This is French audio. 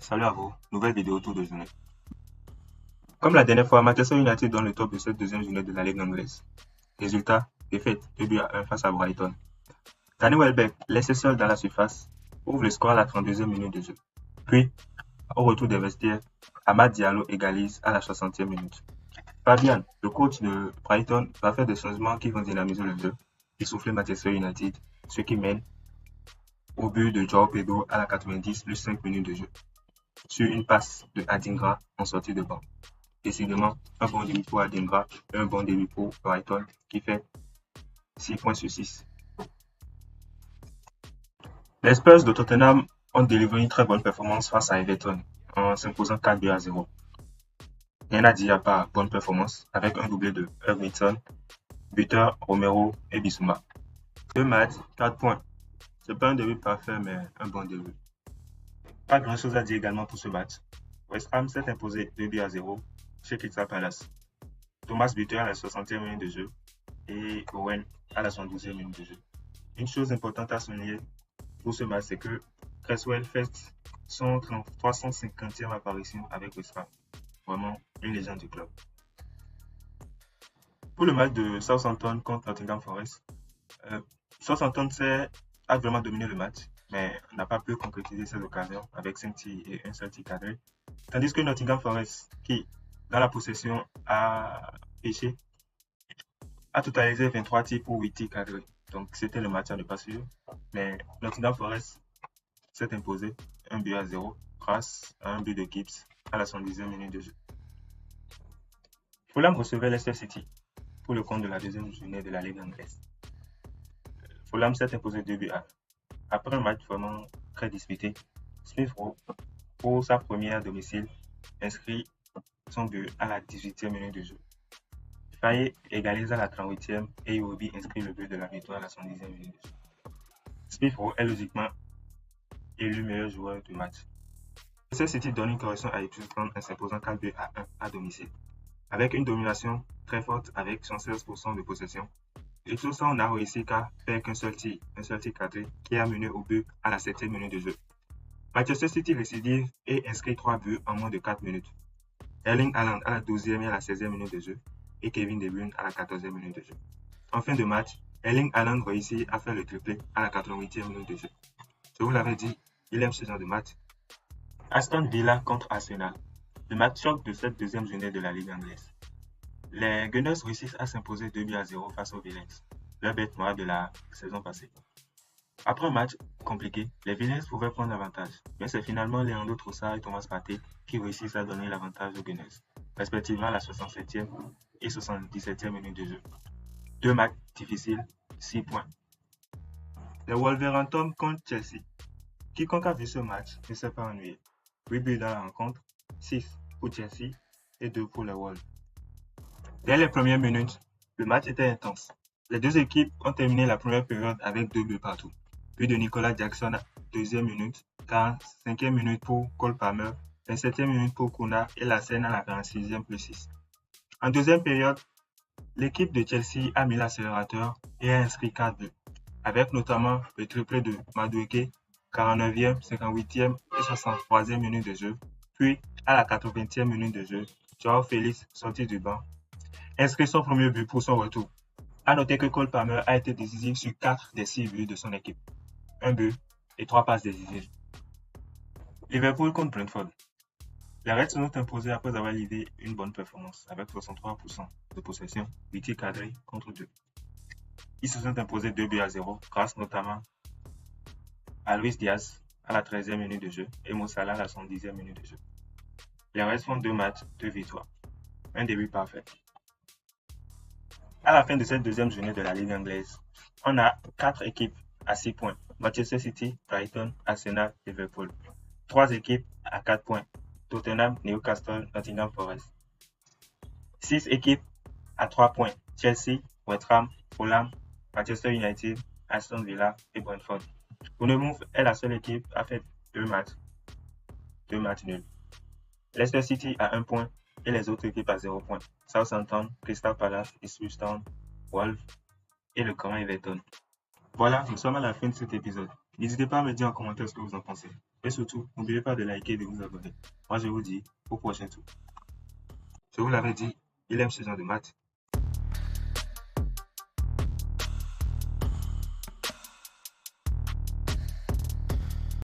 Salut à vous, nouvelle vidéo tour de journée. Comme la dernière fois, Manchester United dans le top de cette deuxième journée de la Ligue anglaise. Résultat, défaite 2-1 face à Brighton. Danny Welbeck, laissé seul dans la surface, ouvre le score à la 32e minute de jeu. Puis, au retour des vestiaires, Amad Diallo égalise à la 60e minute. Fabian, le coach de Brighton, va faire des changements qui vont dynamiser le jeu et souffler Manchester United, ce qui mène au but de João Pedro à la 90 plus 5 minutes de jeu, sur une passe de Adingra en sortie de banc. Décidément, un bon début pour Adingra et un bon début pour Brighton qui fait 6 points sur 6. Les Spurs de Tottenham ont délivré une très bonne performance face à Everton en s'imposant 4-0. Rien à dire à part bonne performance avec un doublé de Erwinson, buteur Romero et Bissouma. 2 matchs, 4 points. C'est pas un début parfait mais un bon début. Pas grand chose à dire également pour ce match. West Ham s'est imposé 2-0 chez Crystal Palace. Thomas buteur à la 60e minute de jeu et Owen à la 72e minute de jeu. Une chose importante à souligner pour ce match, c'est que Cresswell fait son 350e apparition avec West Ham. Vraiment une légende du club. Pour le match de Southampton contre Nottingham Forest, Southampton a vraiment dominé le match, mais n'a pas pu concrétiser ses occasions avec 5 tirs et un seul tir cadré. Tandis que Nottingham Forest, qui dans la possession a pêché, a totalisé 23 tirs pour 8 tirs cadrés. Donc c'était le match à ne pas suivre. Mais Nottingham Forest s'est imposé 1-0 grâce à un but de Gibbs à la 110e minute de jeu. Fulham recevait Leicester City pour le compte de la deuxième journée de la Ligue anglaise. Fulham s'est imposé 2-1. Après un match vraiment très disputé, Smith Rowe, pour sa première à domicile, inscrit son but à la 18e minute de jeu. Faye égalise à la 38e et Iwobi inscrit le but de la victoire à la 110e minute de jeu. Smith Rowe est logiquement élu meilleur joueur du match. Leicester City donne une correction à Ipswich Town en s'imposant 4-1 à domicile. Avec une domination très forte avec 116% de possession, Ipswich Town n'a réussi qu'à faire qu'un seul tir cadré qui a mené au but à la 7e minute de jeu. Manchester City récidive et inscrit 3 buts en moins de 4 minutes. Erling Haaland à la 12e et à la 16e minute de jeu et Kevin De Bruyne à la 14e minute de jeu. En fin de match, Erling Haaland réussit à faire le triplé à la 88e minute de jeu. Je vous l'avais dit, il aime ce genre de match. Aston Villa contre Arsenal. Le match choc de cette deuxième journée de la Ligue anglaise. Les Gunners réussissent à s'imposer 2-0 face aux Villains, leur bête noire de la saison passée. Après un match compliqué, les Villains pouvaient prendre l'avantage, mais c'est finalement Leandro Trossard et Thomas Partey qui réussissent à donner l'avantage aux Gunners, respectivement à la 67e et 77e minute de jeu. 2 matchs difficiles, 6 points. Les Wolverhampton contre Chelsea. Quiconque a vu ce match ne s'est pas ennuyé. 8 buts dans la rencontre, 6 pour Chelsea et 2 pour les Wolves. Dès les premières minutes, le match était intense. Les deux équipes ont terminé la première période avec 2 buts partout. But de Nicolas Jackson à 2e minute, 45e minute pour Cole Palmer, 27e minute pour Kuna et la scène à la 46e plus 6. En deuxième période, l'équipe de Chelsea a mis l'accélérateur et a inscrit 4 buts, avec notamment le triplé de Madueke, 49e, 58e et 63e minute de jeu, puis à la 80e minute de jeu, Joao Félix, sorti du banc, inscrit son premier but pour son retour. A noter que Cole Palmer a été décisif sur 4 des 6 buts de son équipe. 1 but et 3 passes décisives. Liverpool contre Brentford. Les Reds se sont imposés après avoir livré une bonne performance avec 63% de possession, 8 tirs cadrés contre 2. Ils se sont imposés 2-0 grâce notamment à Luis Diaz à la 13e minute de jeu et Mo Salah à la 110e minute de jeu. Les Reds font 2 matchs, 2 victoires. Un début parfait. À la fin de cette deuxième journée de la Ligue anglaise, on a 4 équipes à 6 points. Manchester City, Brighton, Arsenal, Liverpool. 3 équipes à 4 points. Tottenham, Newcastle, Nottingham Forest. 6 équipes à 3 points. Chelsea, West Ham, Fulham, Manchester United, Aston Villa et Brentford. Bournemouth est la seule équipe à faire 2 matchs nuls. Leicester City à 1 point et les autres équipes à 0 points. Southampton, Crystal Palace, Ipswich Town, Wolves et le grand Everton. Voilà, nous sommes à la fin de cet épisode. N'hésitez pas à me dire en commentaire ce que vous en pensez. Et surtout, n'oubliez pas de liker et de vous abonner. Moi, je vous dis au prochain tour. Je vous l'avais dit, il aime ce genre de maths.